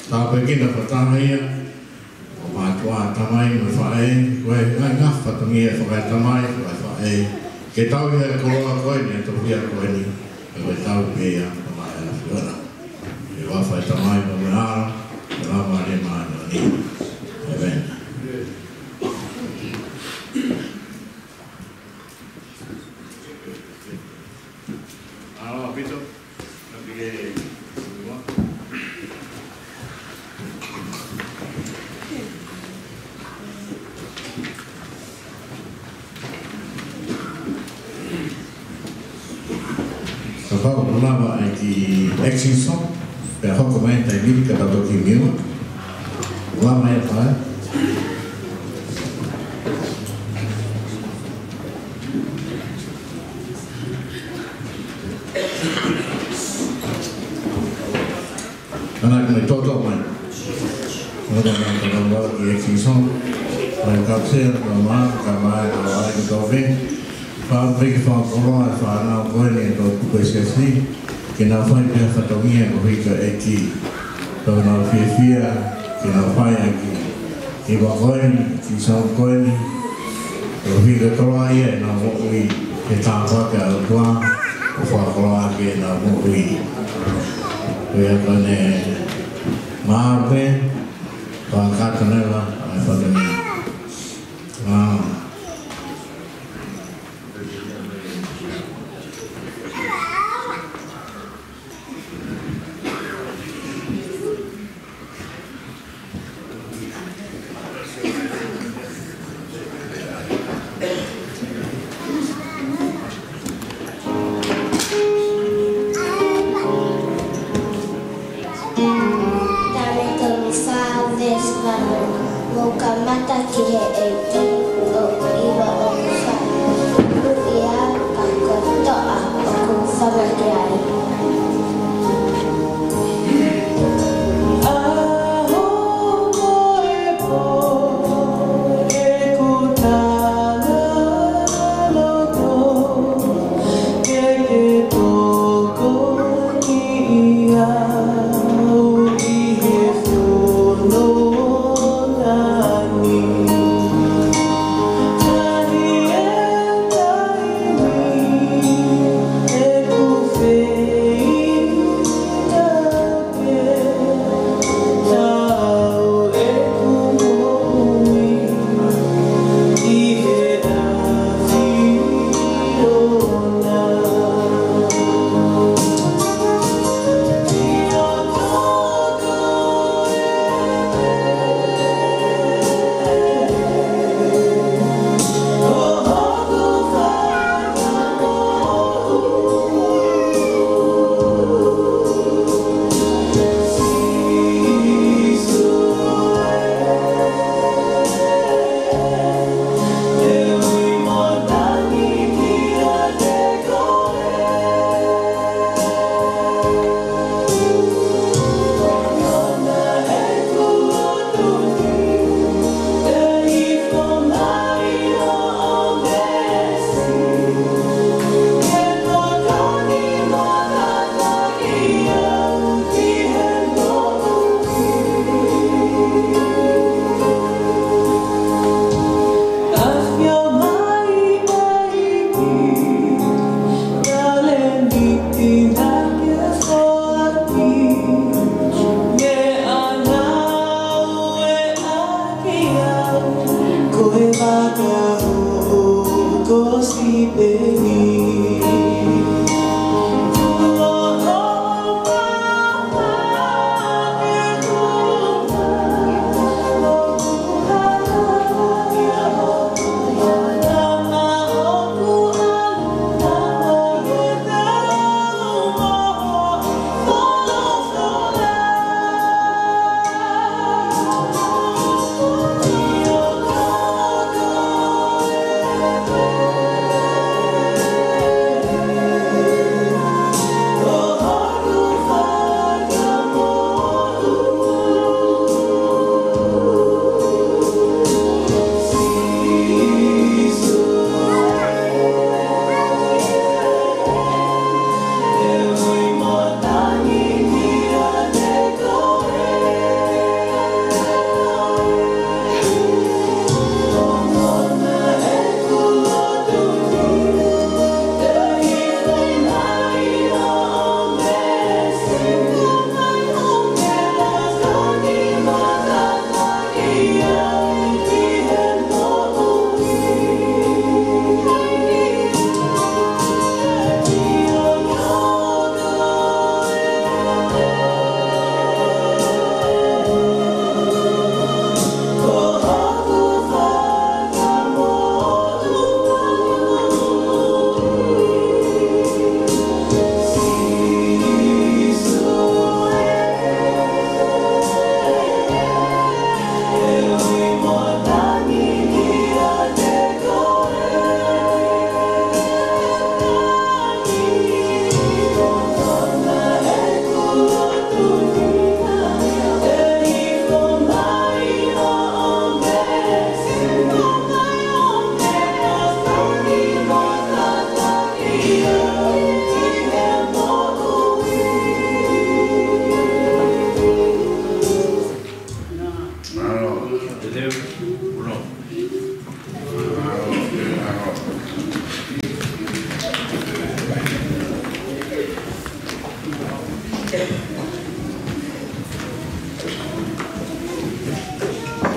Tāpekina whatahia, o mātua tamai me whae, koe ngai ngā whatangia whakai tamai, whakai whae. Ke tau hea koroa koe ni, ato hea koe ni, e koe tau pēia, o mai a whiona. E wawhai tamai mo me ara, e rama re māna ni. E vena. Aroa, Pito. Kapike, Kapau punava ai ki Exinson, pe hoko mai tai mili ka tato ki miua. Ulama e pae. Ana mai toto mai. Ora mai ka tato ki Exinson. Mai kapsea ka maa ka mai ka ai ka tofi. Pāpiki whakoroa e whanau koe ni e tō kupe skesi, ki nā whai pia whatongia ko hika e ki tō nā whiawhia, ki nā whai a ki wakoe ni, ki sau koe ni, tō hika koroa ia e nā mokui e tā whaka au tua, o whakoroa ki e nā mokui. Koe a kone māpe, whakatanela ai whatongia.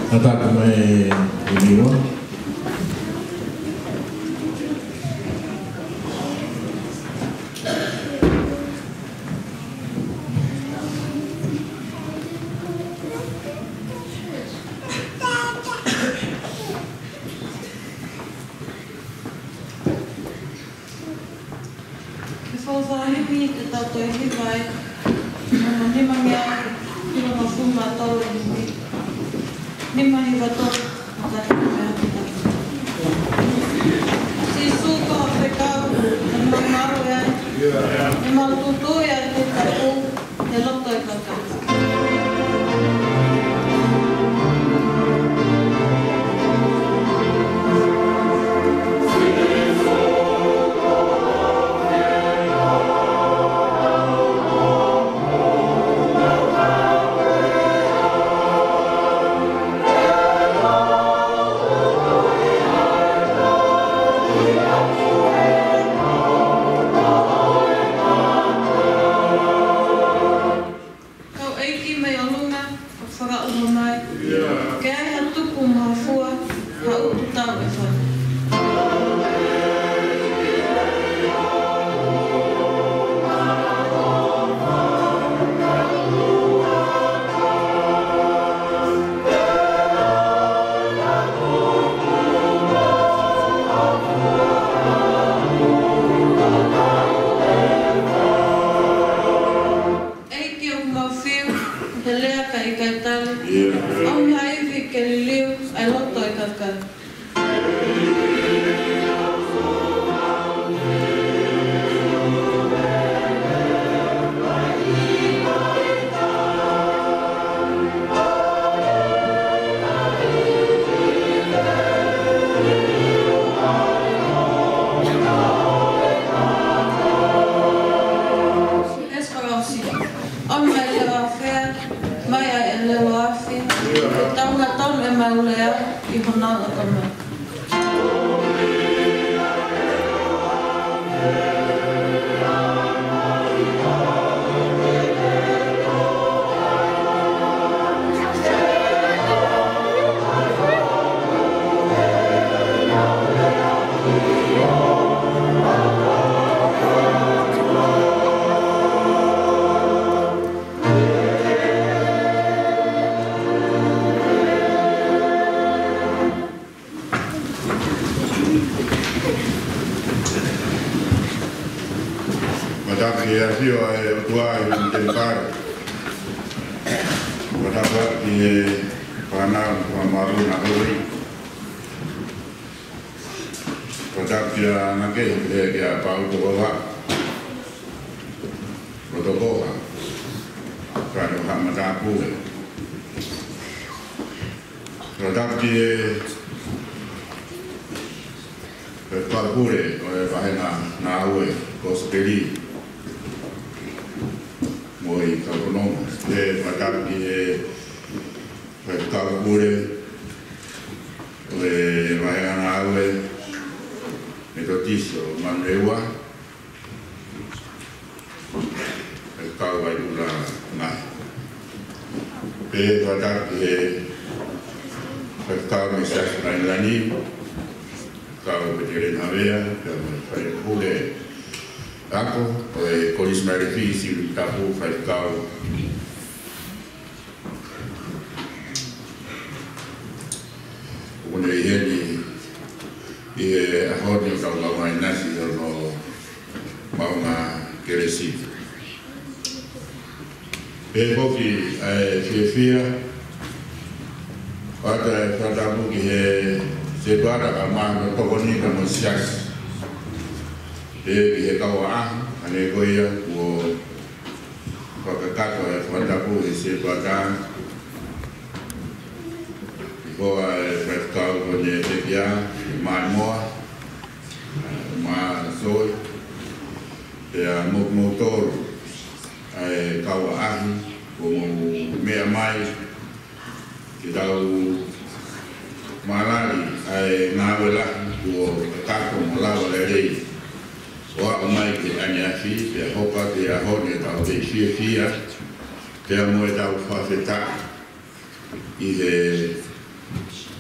Ataku mai Iniwa.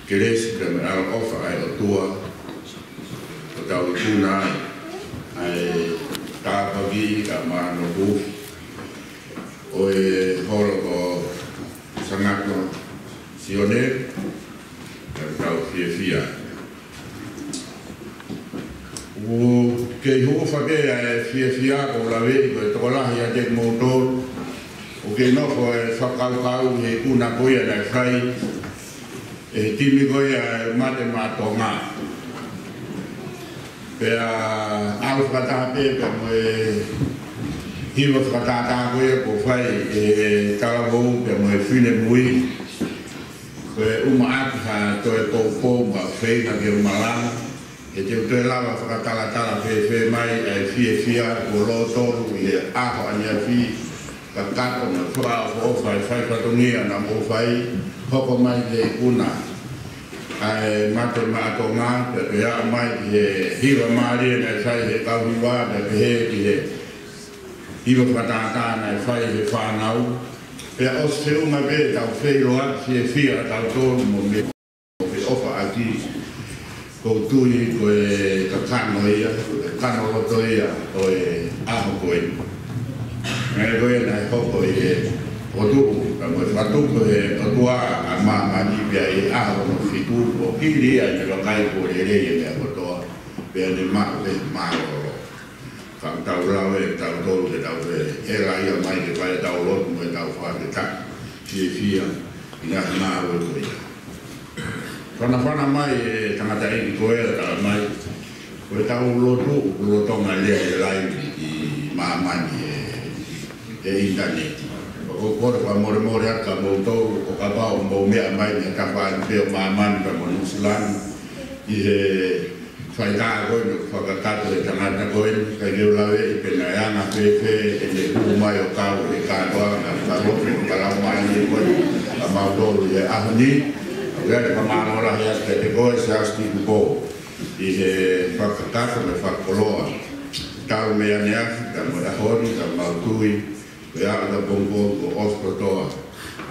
Keres pe me ala ofa ai o tua o tau tuna ai tāpagi ka mano hu o e holo ko sangato sione ka tau fia o ke hu fa ke ai fia ko la ve ko to la ya te motor o ke no ko e fa kau he kuna ko ya dai fai e timi ko ya mate matonga pe au kata pe mo hiwa kata ko ya ko fai e kala bo pe mo fine mui ko uma aka to e ko ba fei na ke malanga e te te lava kata fe mai e fia ko lo to e a ania fi ka na fra o fai ka to nia na mo fai hoko mai le una ai mate matonga pe ya mai e hiwa mari na sai he ka viva na he ki he hiwa patata na sai he fa nau pe o se uma be ta fe lo a si fia ta to mo me pe ofa aqui ko tui ko e ka kano ia kano lo to ia o e a ko e me ko e na hoko e o tu ka mo fatu ko e o tua a ma ni bia e a no fitu o ki dia ne lo kai ko le e me ko to be ne ma o ka ta ura e ta to le ta e ra ia mai ke vai ta lo mo ta fa ke ta fia ina na o ko ia fana mai e tangata e ko e ta mai ko ta lo to ngai lai i ma ni e internet o kore pa more aka mo to o ka ba o mo me mai ne ka pa pe o man ka mo nusulan i he fai ta go no fa ka ta le tangata go e ka ge la ve pe na ya na pe e le ku mai o ka o e ka do na ka lo pe ka la mai ni ko a ma do ye a ni ya ka ma no la ya te go se asti ko i he fa ka ta me fa koloa ta me ya ne ka mo da hori ka ma tui ya da bongo ko ospitoa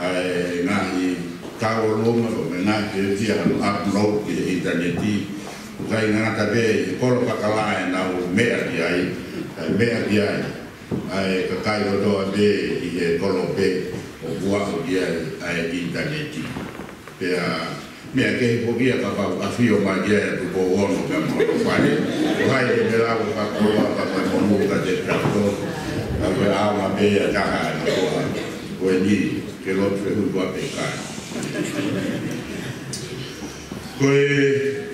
ai nahi tau loma ko na ke dia no upload ki internet kai na ta be ko pa kala na o me ai ka kai do be i ko lo be o bua o dia ai internet pe me ke ko dia ka pa afio ma dia tu ko ono ka mo fare vai de la ka ko pa mo ka de trato a alma meia da o ni que lo fez o pecar foi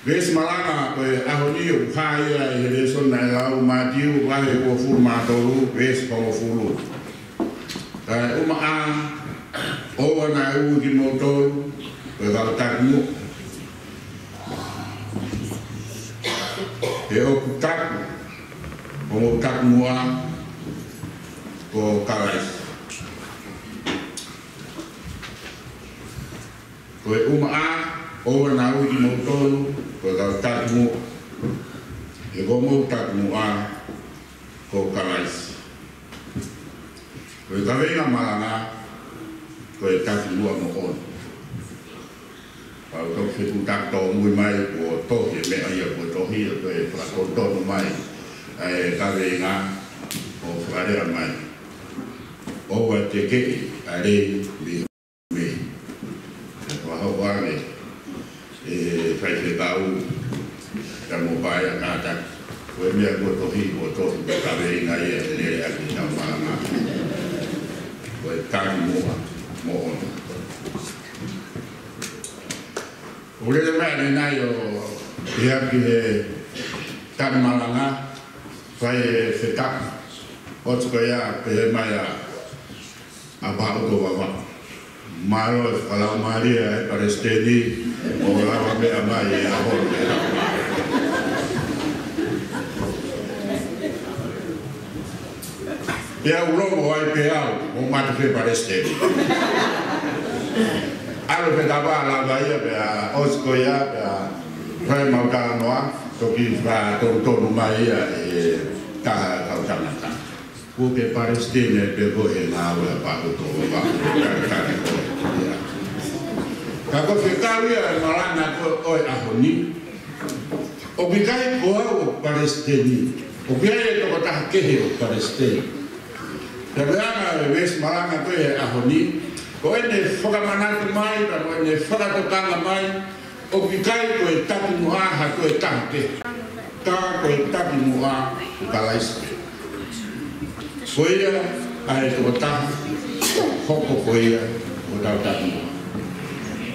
vez malanga foi a roni o pai e ele só na lá o matiu vai o formato vez como fulu uma a ou na o de motor foi voltar no eu tá como tak mua ko kalais ko uma o na u di motor ko tak mu e como tak mua ko kalais ko ta venga malanga ko tak mua mo on pa to se ku tak to muy mai ko to ye me ai ko to hi ko pa ko to mai ai ka venga o fare mai o wa te ke ale bi me wa ho wa me e fai te tau ka mo pai na ta ko me ko to hi ko to ka venga ye le a ki na ma na ko ta mo o le me na yo ya ki ta malanga fai feta o tko ya pe mai a ba o do wa malo ala maria para stedi o la va be a mai a ho ya u lobo vai pe au o mate fe para stedi alo pe dava la vai pe a o tko ya pe a fai mau ka noa toki fra to mai e ka ka o que parece ter pegou e na aula para o todo Kako whikawia e maranga ko oi ahoni. O bikai koa o Palestini. O biai e toko taha kehe o Palestini. Te reanga e wes maranga ko e ahoni. Ko ene whakamanatu mai, ko ene whakatokanga mai. O bikai ko e tapi muaha ko e taha kehe. Tā ko e tapi muaha o Kalaisa. Ko ia a e toko taha hoko ko ia o tau tapi muaha.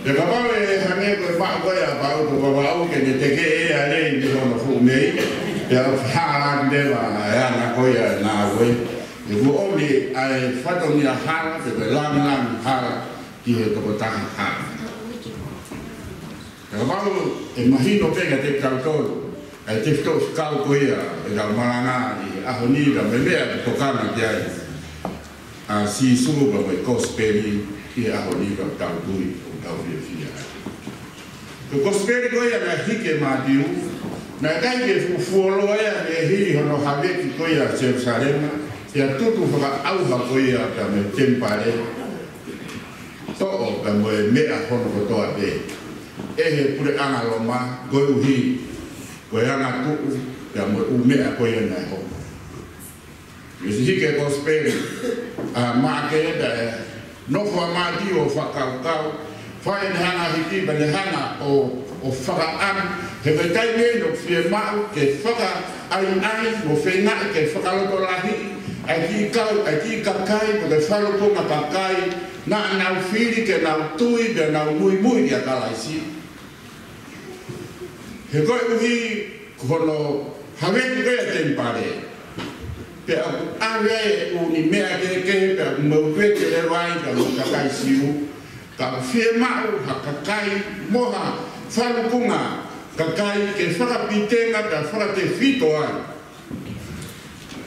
Te kapau e hange koe maa koe a pao ko wawau ke ne teke e a rei ni hono fu mei. Te au whihaarang dewa e ana koe a nā koe. Te ku oli a e whatongi a hara, te koe lang hara ki he toko taha hara. Te kapau e mahino penga te kautoro. E te whito kau koe a e kau maranga i aho nira me mea tokana te ai. A si suga koe kosperi ki aho nira tau tui. Ko kosperi koe na hike mātiu, na kai ke fufuolo ea me hiri hono haweki koe a Jerusalema, ia tutu whaka auha koe a ka me tempare, to'o ka moe mea hono kotoa te. Ehe pure anga loma, koe uhi, koe anga tuku, ia moe u mea koe na hono. Isi hike kosperi, maa ke eda e, nofo a mātiu o whakaukau, whae ne hana hiki ba ne hana o whakaan, he me tai mei no whie mau ke whaka ai mo whenga ke whakaloto lahi, ai ki kau, ai ki kakai, ko ke whaloko ma kakai, na nau whiri ke nau tui, ke nau mui a Kalaisi. He koe uhi kono haweki koe a tempare, pe aku awe u ni mea ke pe aku maweke le wai ka mo kakai siu, ka whie mau ha kakai moha whalukunga kakai ke whakapitenga ka whakate whito ai.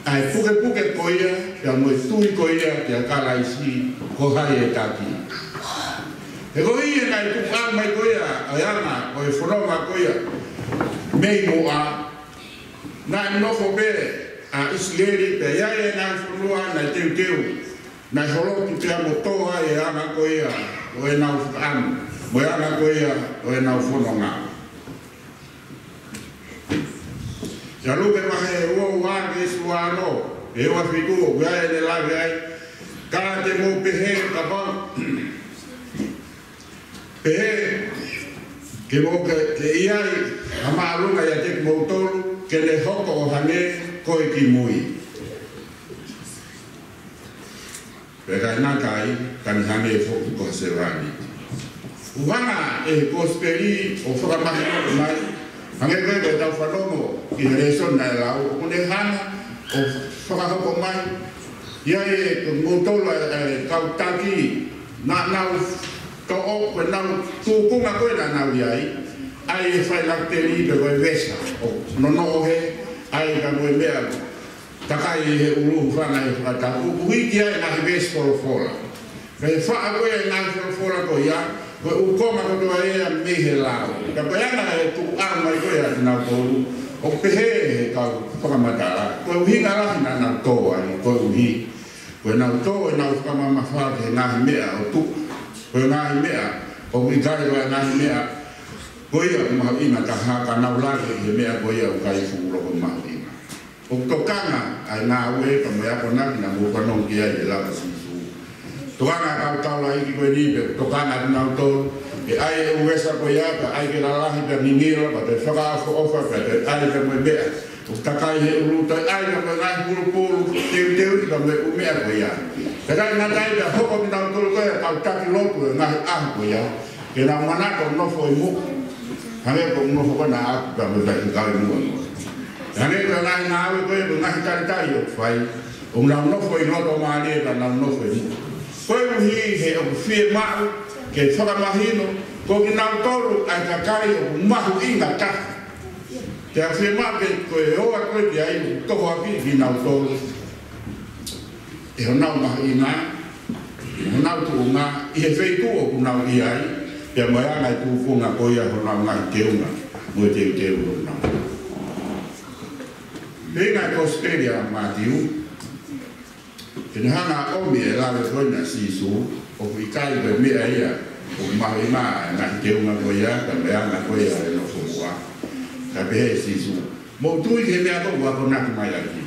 Ai puke koia, kia moe tui koia kia Kalaisi ko hai e taki. E ko hii e nai tuka mai koia, ai ana, ko e whanonga koia, mei moa, nai nofo bere, a Israeli pe iae nai whanua nai teu, nai holotu te amotoa e ana koia, o e nau whakaanu, mo e ana koia, o e nau whanonga. Ia lupe mahe ua uake sua no, e ua whitu o kuae ne lawe ai, ka te mō pehe ka pau. Pehe, ke mō ke iai, a maarunga ia te mō tolu, ke le hoko o hange koe ki mui. Peka ina kai, kani hange e foku ko se rani. Uwana e kosperi o whakamahi o mai, hange koe koe tau whanongo ki reson nai lau, o ne hana o whakahoko mai, ia e mōtola e kautaki, nau to'o koe nau tūpunga koe na nau iai, ai e whai lakteri pe koe vesa, o nono he, ai ka koe mea, takai he uru whana e whakataku, uiki ai nahi ves fora. Kai wha koe e nahi fora koe ia, koe ukoma koe ea mehe lao. Ka koe ana e tu armai koe a nau tolu, o pehe he kau whakamatara. Koe uhinga rahi na nau tō ai, koe uhi. Koe nau tō e nau whakamamawhake he nahi mea o tu. Koe nahi mea, o wikare koe nahi mea, koe ia kumaha ina ka haka nau lage he mea koe ia ukai fuuroko mahu ina. O tokanga ai nā ue ka mea konaki na mūkanong kia i laka sisu. Tokanga kau la iki koe nipe, tokanga nau tōru, e ai e uwesa koe ia, ka ai ke lalahi ka ningira, pa te whakaafo ofa, pa te ai ka moe mea. O takai he uruta, ai ka koe ngai puru, teu, ka moe umea koe ia. Te kai nā tai ka hoko ki nau tōru koe, kau taki lotu e ngai ahu koe ia, ke nā manako nofo i muku. Hange ko nofo koe nā aku ka moe kai kau i mua. Hange koe ngai nā awe koe, koe ngai karitai o whai, o nau nofo i loto maare, ka nau nofo i muku. Koe uhi he o whie mau, ke whakamahino, ko ki nau toru ai ka kai o mahu inga taka. Te a whie mau ke koe oa koe ki ai, toko aki ki nau toru. E ho nau mahu inga, ho nau tu unga, i he wheitu o ku nau i ai, te a mai angai tu funga koe a ho nau ngai te unga, mui te unga nau. Pena Australia Matiu, Kena hanga omi e lawe koina sisu, o kui kai koe mea ia, o mahima na te una koia ka mea na koia no fua ka be si su mo tu ke mea ko wa ko na ki mai aki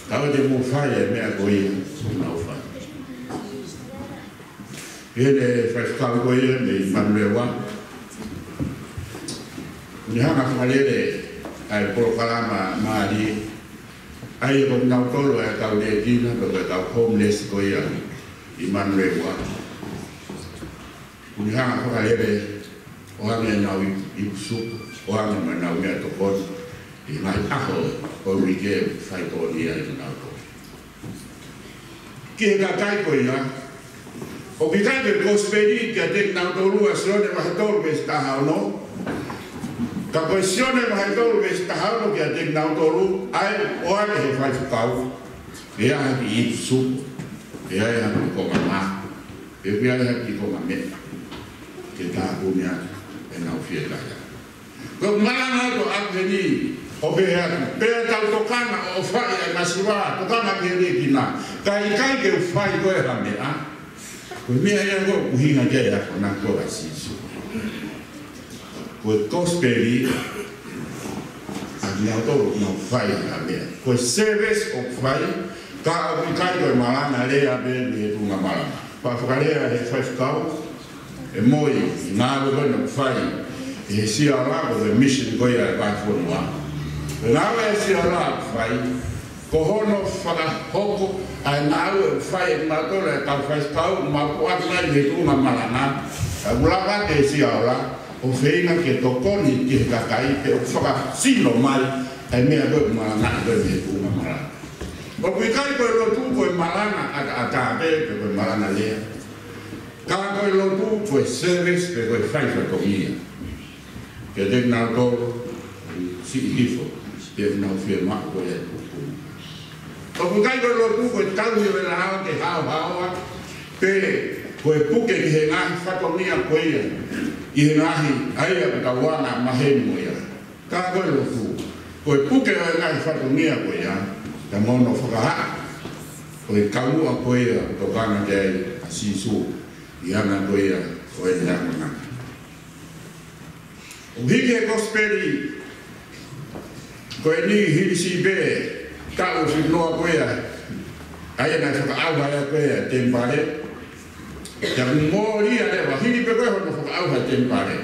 ka o de mo fai e mea koia na o fai ele fai ka koia me manlewa ni hanga falele ai por kalama mari ai ko na tolo e ka le dina ko ka homeless koia i manlewa ni hanga falele o ame na i su o ame na me to ko i mai aho o ri ke fai ko ni ai na ko ke ka kai koia o ki kai ke gospeli ke te na to lu asone ma to be sta ha no ka questione ma do che sta hauro che te na autoru ai o ai che fai futau e ai di su e ai ha ko ma e vi ai di ko ma me che ta bunia e na fiera ko malana to avveni o per ta tocana o fai ma si va tocana che di kina kai che fai ko era me a ko mi ai go hina che era na ko si quel gospeli abbiamo detto non fai a me quel service o fai ka kai ko malana le abe le una malana pa fare le fai scau e moi na lo non fai e si ala ko le mission ko ya ba fo no na le si ala fai ko hono fala hoko ai na lo fai ma to le ka fai scau ma ko ana le una malana ulava te si ala o feina ke tokoni ki kakai pe o whaka sino mai e mea koe marana koe me tūna marana. O kui kai koe lotu koe marana a tāpe pe koe marana lea. Ka koe lotu koe service pe koe whaifatongia. Ke te nā tōro si hifo pe nau whia maa koe e tūpuna. O kui kai koe lotu koe tauhi o la ke hao haoa pe koe puke ki he ngahi whatongia koe ia. I ngahi aia ka wana mahenu ia. Ka koe lotu. Koe puke o ngahi whatongia koe ia. Ka mono whakaha. Koe kaua koe ia tokana te a sisu. I ana koe ia koe te amana. O hiki e gospeli. Koe ni hirisi be. Ka o whinoa koe ia. Aia na whakaawa ia koe ia tempare. Ka moria lewa, hini pe koe hono whakauha tempare.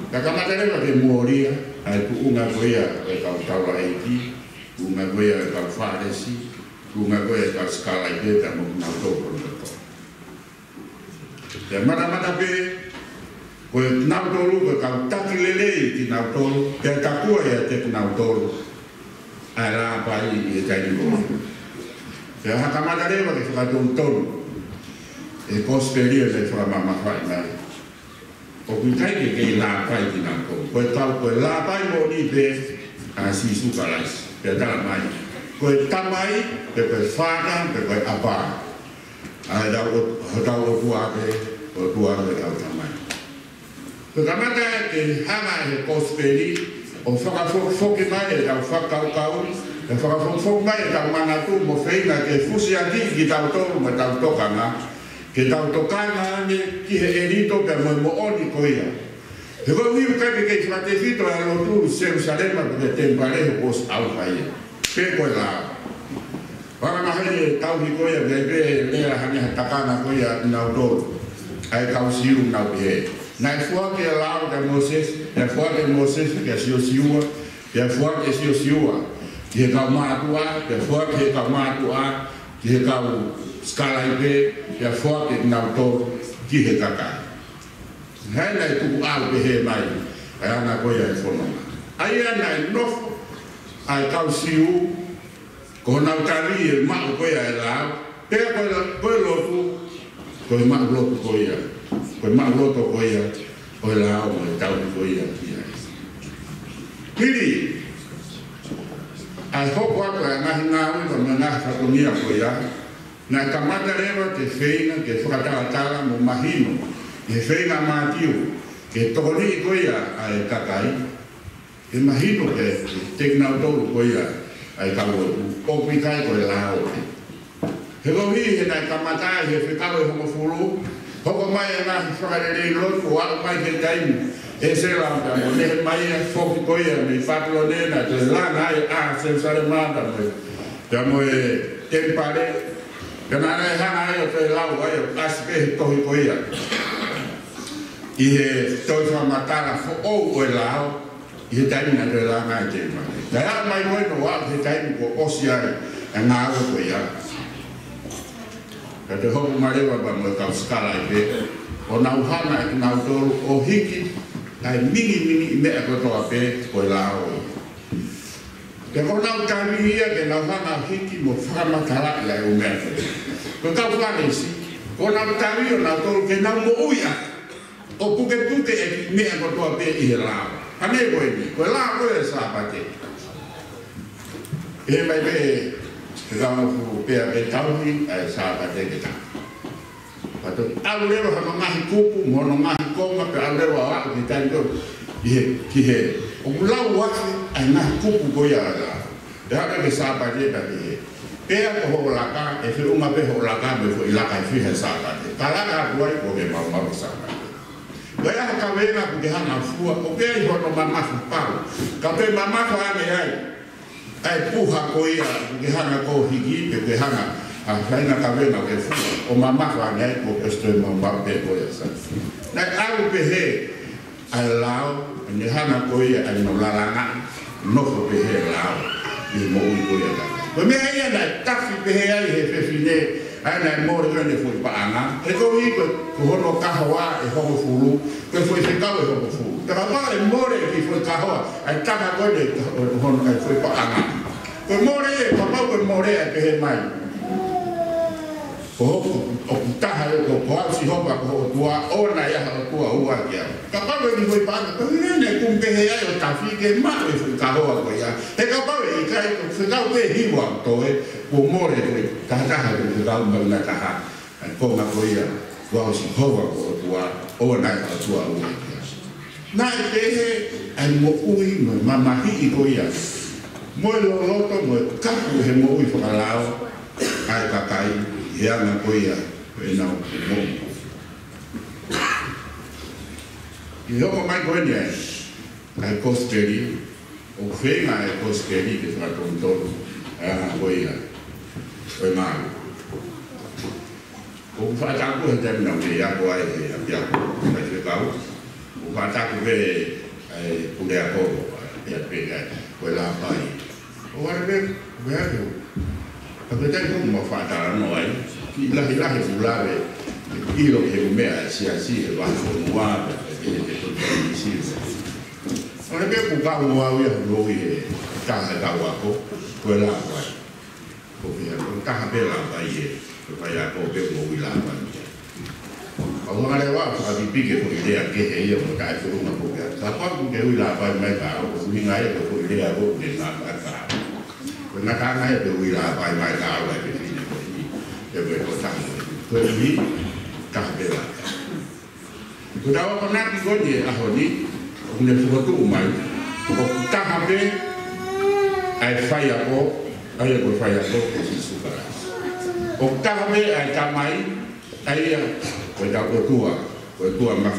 Ka kamata lewa ke moria, ai ku unga koea e kau taura eiki, unga koea e kau whāresi, unga koea e kau skala i pēta mo kuna tōporo kato. Te mata pe, koe nautoru koe kau taki lelei ki nautoru, te takua ia te nautoru, ai rā pai i e taini koe. Te hakamata lewa ke whakatonu tonu, e gospeli e whamama whai mai. O kui kai ke la pai ki nā kou. Koe tau koe la pai mo ni pe a si suka lais. Pe tala mai. Koe tamai, pe koe whāna, pe koe apa. Ai tau o tuape, o tuape tau tamai. Koe kamata ke hanga e gospeli, o whakafoki mai e tau whakaukau, e whakafoki mai e tau manatu mo whaina ke fusi ati ki tau toru me tau tokanga. Ke tau tokanga ane ki he erito pe mo oni koia. He koe ui kai ke whate fito e alo tu Jerusalema pe tempare os au haia. Pe koe la. Waka mahani e tau hi koia pe pe lea hani ha takana koia nau tolu. Ai kau siu nau pe. Nai fua ke lao te Moses, e fua ke Moses ke sio siua, e fua ke sio siua. Ki he kau mātua, e fua ke he kau mātua, ki he kau skala i pe, e fua ke nau tolu, ki he kakai. Hei nei tuku au pe he mai, ai ana koia e whanonga. Ai ana e nofo, ai kau siu, ko nau tari e mao koia e lao, pea koe lotu, koe mao lotu koia, koe mao lotu koia, koe lao e tau koia kia. Piri, ai hoko ako e ngahi ngāwi ko me ngahi whakongia koia, nai kamata rewa ke whaina, ke whakataratara mo mahino, ke whaina mātiu, ke tokoni i koia ai kakai, ke mahino ke teknau tolu koia ai kauotu, opi kai koe lao. He kohi he nai kamatai he whikawe hongo furu, Hoko mai ngā whakarere lotu o ako mai ke taimu. E se rāmta mo nehe mai e whoki koia me whakalo nena te lana ai a se sare māta mo. Te mo e tempare. Te nana e hana ai o te lau ai o asike he tohi koia. I he toi whamatara fo o o e lau. I he taimu na te lana e te mai. Te hana mai koe no wā he taimu ko osi ai e ngā o koia. Ka te hoku marewa ba mo e kau skala i pe. O nau hana e nau toru o hiki. Ai mingi mea kotoa pe koe lao. Te konau tawini ia ke nau hana hiki mo whakamatara ia o mea. Ko kau whanesi, konau tawini o nau toru ke nau mo uia. O puke e mea kotoa pe i he lao. Hane koe ni, koe lao koe e sāpate. E mai pe, te kama fu pea pe tauhi, ai sāpate ke tau. Pato au lero ha ngahi kupu mono ngahi koma pe au lero a ki tai do ki he o lau waki ai ngahi kupu ko ia la e haka ke sapa de ta ki pe a ko ho la ka e fe uma pe ho la ka me fo ila ka fi he sapa de kala ka ko ai ko ke ma ma sapa de ya ka ve na ku ke hana fu o pe ai ho no mama fu pa ka pe mama ko ai puha ko ia ke hana ko higi pe ke hana a faina kavena ke fu o mama ka ngai ko estoy mama pe ko esa na au pe he ai lao ni hana ko ia ai no laranga no ko pe he lao ni mo u ko ia ko me ai na tafi pe he ai he pe fine ai na mo ro ne fu pa ana e ko i ko hono ka hawa e ho fulu ko fu se ka ho fu te ka pare mo re ki fu ka hawa ai ta ka ko de hono ai fu pa ana ko mo re pa pa ko mo re pe he mai o taha o ko si hopa ko tua ona ya o tua ua kia ka ni foi pa ko ne kumpe he ai o tafi ke ma e fu ka ho ko ya e ka pa i kai ko se ka pe hi wa to e o more ko ta ha ko ka ma na ta ha ko ma ko ya wa si hopa ko tua ona ya tua ua kia na e he ai mo ui no mama hi ko ya mo lo loto mo ka ko he mo ui fa lao ai ka kai ia na koia e nau mo i hoko mai koe ni ai kosteri o whenga ai kosteri ke whakatontoro ai na koia koe maru o whataku he temina me iako ai he apiako mai whekau o whataku he pule a koro ia pega koe la pai o warebe koe ake Tapi tadi pun mau fatah noai, ilah fulare, ilo ke umea sia-sia, bahasa semua, jadi kondisi. Orang dia buka mua ya, loi, kah tahu aku, kuala apa, kopi aku, kah bela apa ye, supaya aku mau wilapan. Kalau ada apa, kami pikir pun dia kehe ya, mereka itu rumah bukan. Siapa pun dia wilapan mereka, aku ingat ya, aku dia aku dengan mereka. Kena kana ya dewi lah pai mai ka wa ke ni ko ni ya be ko tang ko ni ka be la ko da wa na ki ko ni a ho ni ne fu to mai ko ta ha be ai fai a ko ai ko fai a ko si su ka o ta ha be ai ka mai ai ya ko da ko tua ma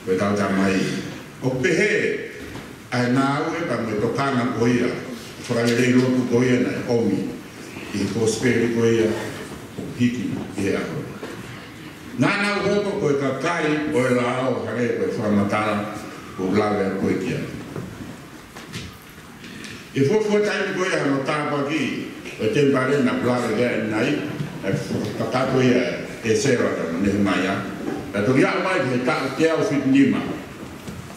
ko da ta mai o pe he ai na we pa me to kana ko ia Whakarere lotu koia na omi i kosperi koia hiki i e aho. Nāna hoko koe ka kai o e lao hare koe whamatara o lawe a koe kia. I fofo taimi koe hano tāpa ki o tempare na blawe rea nai e whakato ia e sera ka nehe mai a. E toki a mai he tā te au whit nima.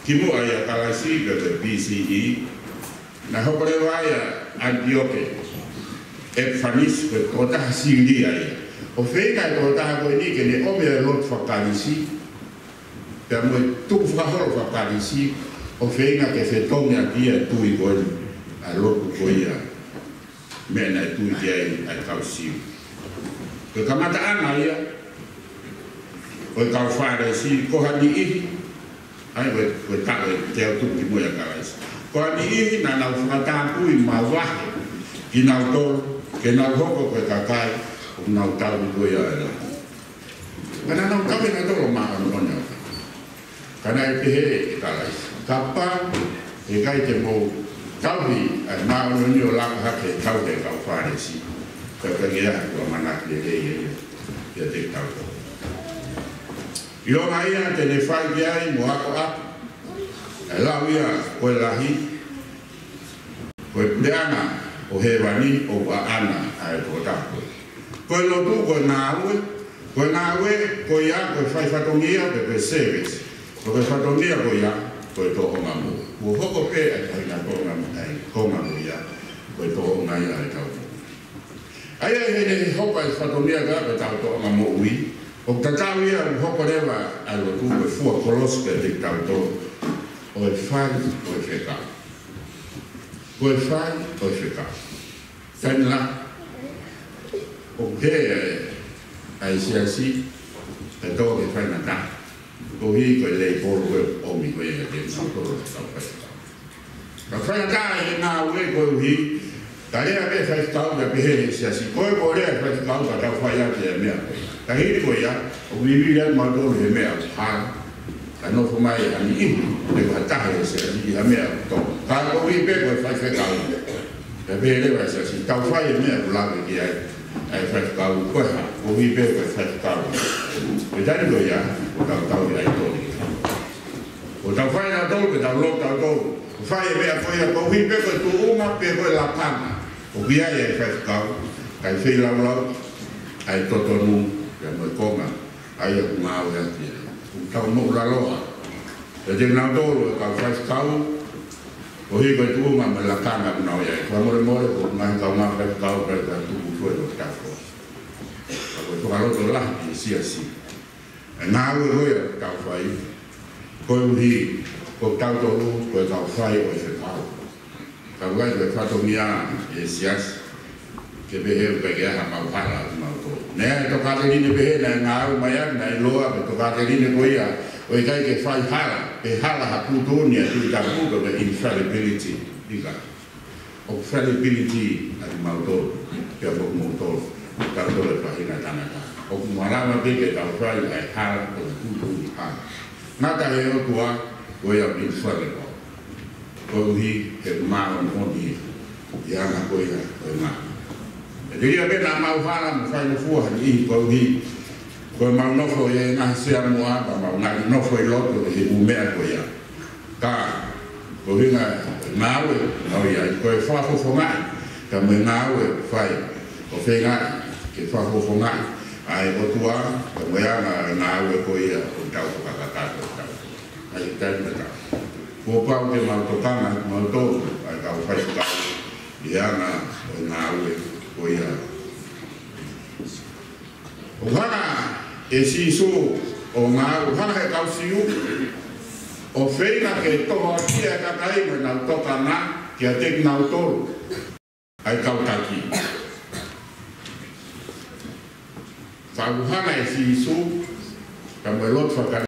Ki mua ia kalasi ka te BCE na hokore waia Antioke Ephanis ko kota Siria o feina ko ta ko ni ke ne o me lot fakalisi pe mo tu fahoro fakalisi o feina ke fe tome aquí tu i ko a lot ko ia me na tu ia ai kausi ko kamata ana ia o ka fare si ko hani i ai ko ta te tu ki mo ya kalasi ko ni i na na fata ku i mawa ki na to ke na hoko ko ka kai na ta ku ya Kana no kami na to ma no no. Kana pe he ka lai. Kapa e kai te mo kawi na no ni o la ha ke kau te kau fa ni si. Ka ka ia ko mana le le ia te kau. Io mai te ne fai ai mo ako a. La via ko la hi. Ko pleana o he wani o ana ai ko ta. Ko lo tu ko na ko ya ko fai fatongia pe service. Ko fatongia ko ya ko to o mamu. Ko hoko pe ai na ko mamu ai ko mamu ya ko to o mai ai ta. Ai he hoko ai fatongia ga ta to o mamu ui. O tatawia hoko leva ai lo tu ko fu kolos ke te ta to o fai o feka. Ko fai o feka. Tan la ok, ai si e to che fai na ta. Ko hi ko le por o mi ko e te sa to sa fai. Ka fai na ta e na we ko hi. Ta le ave fai sta da be si ko le fai sta da ta fai ya te me. Ta hi ko ya o mi vi ya ma do le me ha. Ka no fo mai ani le ka ta he se ni ya me to. Ka ko hi be ko fai ka. Ta be le va si ta fai me la ke ai. Ai fai kau koe ha, ko hi pe koe fai kau. E tani koe ia, o tau tau i ai tōni. O tau fai na tō, ke tau lok tau tō. O fai e mea koe ia, ko hi pe koe tu uma pe koe la pana. O ki ai ai fai kau, kai whi lau lau, ai totonu, ke moe konga, ai e ku ngāu ia tia. O tau mo la loa. E te nau tōru e kau fai kau, o hi koe tu uma me la pana unau ia. Kua more more, o ngai kau ngā fai kau, pe ka tu foi do taco. Ko to alo to la si. Na we hoia ta fai. Ko hi ko ta to ko ta fai o se ka. Ka wa de fa to mia e sias ke be he be ga ma para ma to. Ne to ka de ni be na na ma ya na loa to ka de ni ko ia. O kai ke fai hala, pe hala ha tu ni tu ta ku ko infallibility diga. O fallibility al mauto ke o motor ka do le pahina tanaka o marama be ke ta fai ai ha o tu ha na ta e o tua o ia infallible o hi ke ma o ni ya na ko ia o ma e dia be na ma fala mo fai no fu ha ni ko hi ko ma no fo e na se mo a ma na no fo lo to e u me ko ia ka ko hi na we no ia ko e fa fo mai ka me na we fai o fega ke fa fo mai ai o tua ka me na we ko ia o tau ka ka ai tai na ko pa o ke ma to kana ma to ai ka fai ka ia na we ko ia o hana e si so o ngā o hana he kau siu o feina ke toha kia kakai me nau toka na kia tek nau toru ai kau taki whauhana e si so ka me lot whakana